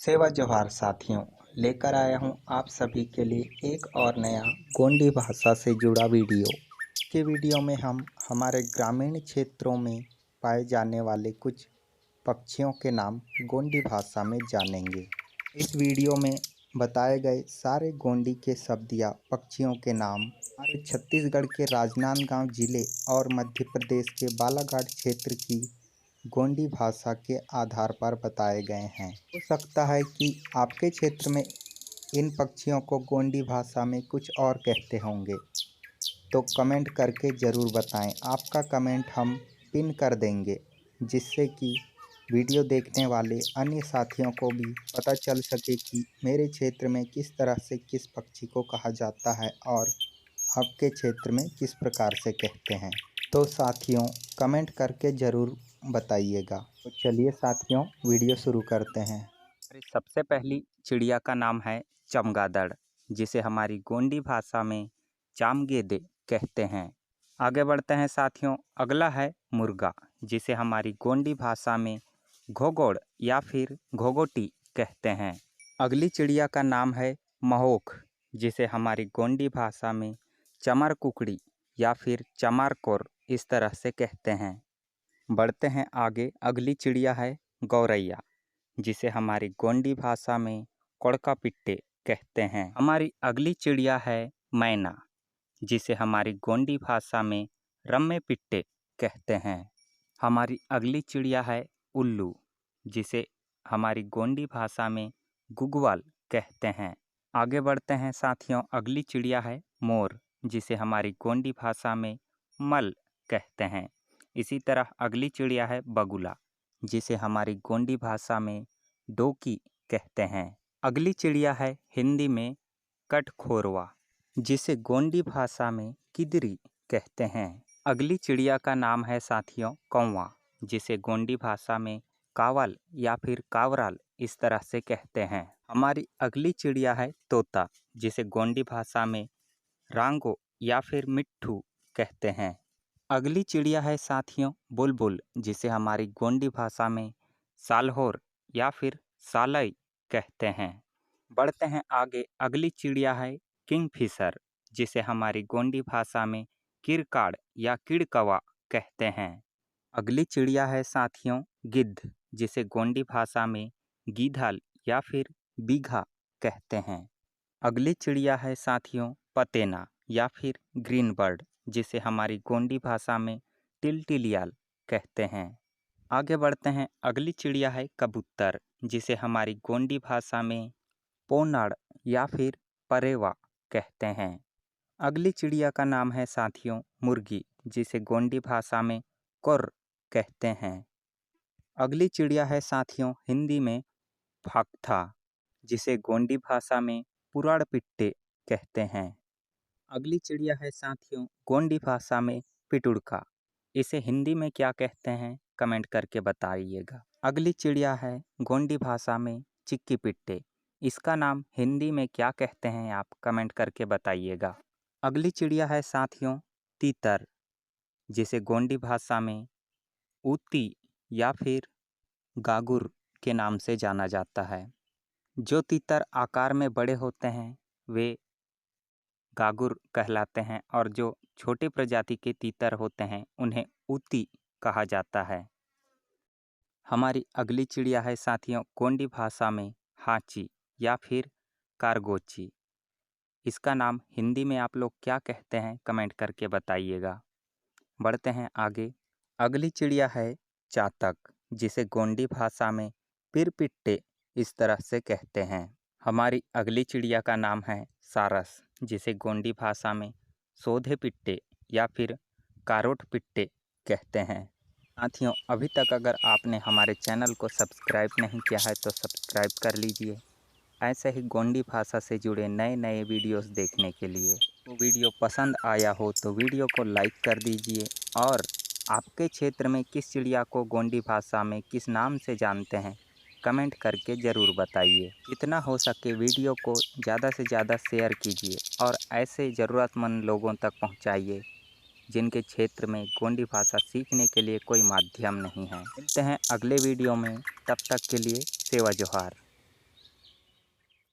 सेवा जोहार साथियों, लेकर आया हूँ आप सभी के लिए एक और नया गोंडी भाषा से जुड़ा वीडियो। के वीडियो में हम हमारे ग्रामीण क्षेत्रों में पाए जाने वाले कुछ पक्षियों के नाम गोंडी भाषा में जानेंगे। इस वीडियो में बताए गए सारे गोंडी के शब्द या पक्षियों के नाम हमारे छत्तीसगढ़ के राजनांदगांव जिले और मध्य प्रदेश के बालाघाट क्षेत्र की गोंडी भाषा के आधार पर बताए गए हैं। हो सकता है कि आपके क्षेत्र में इन पक्षियों को गोंडी भाषा में कुछ और कहते होंगे, तो कमेंट करके ज़रूर बताएं। आपका कमेंट हम पिन कर देंगे, जिससे कि वीडियो देखने वाले अन्य साथियों को भी पता चल सके कि मेरे क्षेत्र में किस तरह से किस पक्षी को कहा जाता है और आपके क्षेत्र में किस प्रकार से कहते हैं। तो साथियों, कमेंट करके ज़रूर बताइएगा। तो चलिए साथियों, वीडियो शुरू करते हैं। सबसे पहली चिड़िया का नाम है चमगादड़, जिसे हमारी गोंडी भाषा में चामगेदे कहते हैं। आगे बढ़ते हैं साथियों। अगला है मुर्गा, जिसे हमारी गोंडी भाषा में घोगोड़ या फिर घोगोटी कहते हैं। अगली चिड़िया का नाम है महोख, जिसे हमारी गोंडी भाषा में चमर कुकड़ी या फिर चमारकोर इस तरह से कहते हैं। बढ़ते हैं आगे। अगली चिड़िया है गौरैया, जिसे हमारी गोंडी भाषा में कोड़का पिट्टे कहते हैं। हमारी अगली चिड़िया है मैना, जिसे हमारी गोंडी भाषा में रम्मे पिट्टे कहते हैं। हमारी अगली चिड़िया है उल्लू, जिसे हमारी गोंडी भाषा में गुगवाल कहते हैं। आगे बढ़ते हैं साथियों। अगली चिड़िया है मोर, जिसे हमारी गोंडी भाषा में मल कहते हैं। इसी तरह अगली चिड़िया है बगुला, जिसे हमारी गोंडी भाषा में डोकी कहते हैं। अगली चिड़िया है हिंदी में कटखोरवा, जिसे गोंडी भाषा में किदरी कहते हैं। अगली चिड़िया का नाम है साथियों कौवा, जिसे गोंडी भाषा में कावल या फिर कावराल इस तरह से कहते हैं। हमारी अगली चिड़िया है तोता, जिसे गोंडी भाषा में रांगो या फिर मिट्ठू कहते हैं। अगली चिड़िया है साथियों बुलबुल, जिसे हमारी गोंडी भाषा में सालहोर या फिर सालई कहते हैं। बढ़ते हैं आगे। अगली चिड़िया है किंगफिशर, जिसे हमारी गोंडी भाषा में किरकाड़ या किड़कवा कहते हैं। अगली चिड़िया है साथियों गिद्ध, जिसे गोंडी भाषा में गीधाल या फिर बीघा कहते हैं। अगली चिड़िया है साथियों पतेना या फिर ग्रीन बर्ड, जिसे हमारी गोंडी भाषा में टिलटिलियाल कहते हैं। आगे बढ़ते हैं। अगली चिड़िया है कबूतर, जिसे हमारी गोंडी भाषा में पोनाड़ या फिर परेवा कहते हैं। अगली चिड़िया का नाम है साथियों मुर्गी, जिसे गोंडी भाषा में कोर कहते हैं। अगली चिड़िया है साथियों हिंदी में फाख्ता, जिसे गोंडी भाषा में पुराड़ पिट्टे कहते हैं। अगली चिड़िया है साथियों गोंडी भाषा में पिटुड़का, इसे हिंदी में क्या कहते हैं कमेंट करके बताइएगा। अगली चिड़िया है गोंडी भाषा में चिक्की पिट्टे, इसका नाम हिंदी में क्या कहते हैं आप कमेंट करके बताइएगा। अगली चिड़िया है साथियों तीतर, जिसे गोंडी भाषा में ऊती या फिर गागुर के नाम से जाना जाता है। जो तीतर आकार में बड़े होते हैं वे गागुर कहलाते हैं और जो छोटे प्रजाति के तीतर होते हैं उन्हें ऊती कहा जाता है। हमारी अगली चिड़िया है साथियों गोंडी भाषा में हाची या फिर कारगोची, इसका नाम हिंदी में आप लोग क्या कहते हैं कमेंट करके बताइएगा। बढ़ते हैं आगे। अगली चिड़िया है चातक, जिसे गोंडी भाषा में पिरपिट्टे इस तरह से कहते हैं। हमारी अगली चिड़िया का नाम है सारस, जिसे गोंडी भाषा में सोधे पिट्टे या फिर कारोट पिट्टे कहते हैं। साथियों, अभी तक अगर आपने हमारे चैनल को सब्सक्राइब नहीं किया है तो सब्सक्राइब कर लीजिए, ऐसे ही गोंडी भाषा से जुड़े नए नए वीडियोस देखने के लिए। तो वीडियो पसंद आया हो तो वीडियो को लाइक कर दीजिए और आपके क्षेत्र में किस चिड़िया को गोंडी भाषा में किस नाम से जानते हैं कमेंट करके ज़रूर बताइए। जितना हो सके वीडियो को ज़्यादा से ज़्यादा शेयर कीजिए और ऐसे ज़रूरतमंद लोगों तक पहुंचाइए जिनके क्षेत्र में गोंडी भाषा सीखने के लिए कोई माध्यम नहीं है। मिलते हैं अगले वीडियो में, तब तक के लिए सेवा जोहार।